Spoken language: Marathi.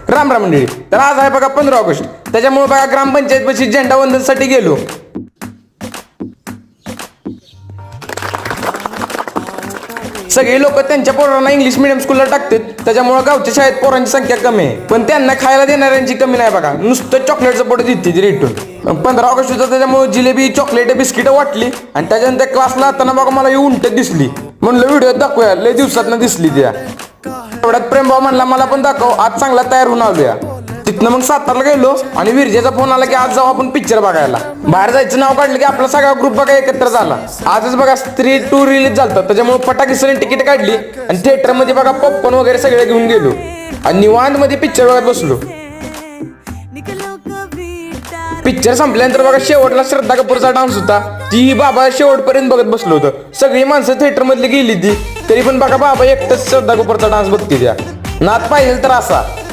राम राम मंडळी. तर आज आहे बघा 15 ऑगस्ट. त्याच्यामुळे बघा ग्रामपंचायत पाशी झेंडा वंदनसाठी गेलो. सगळे लोक त्यांच्या पोरांना इंग्लिश मिडियम स्कूलला टाकतात, त्याच्यामुळे गावच्या शाळेत पोरांची संख्या कमी आहे. पण त्यांना खायला देणाऱ्यांची कमी नाही बघा. नुसतं चॉकलेटचं पोट देते रिटून. 15 ऑगस्ट होता त्याच्यामुळे जिलेबी चॉकलेट बिस्किट वाटली आणि त्याच्यानंतर क्लासला जाताना बघा मला उंट दिसली. म्हणलं व्हिडिओ दाखवूया, लय दिवसात दिसली त्या. एवढ्यात प्रेमभाव म्हणला मला पण दाखव, आज चांगला तयार होऊन आलोया. तिथनं मग सातारला गेलो आणि विरजेचा फोन आला की आज जाऊ आपण पिक्चर बघायला. बाहेर जायचं नाव काढलं की आपला सगळा ग्रुप बघा एकत्र झाला. आजच बघा स्त्री 2 रिलीज झालता, त्याच्यामुळे फटाकेसरी तिकीट काढली आणि थिएटर मध्ये बघा पॉपकॉर्न वगैरे सगळे घेऊन गेलो आणि निवांत मध्ये पिक्चर बघत बसलो. पिक्चर संपल्यानंतर बघा शेवटला श्रद्धा कपूरचा डान्स होता. ती बाबा शेवटपर्यंत बघत बसलो होतं. सगळी माणसं थिएटर मधली गेली ती, तरी पण बघा बाबा एकटंच श्रद्धा कपूरचा डान्स बघते त्या. नात पाहिजे तर असा.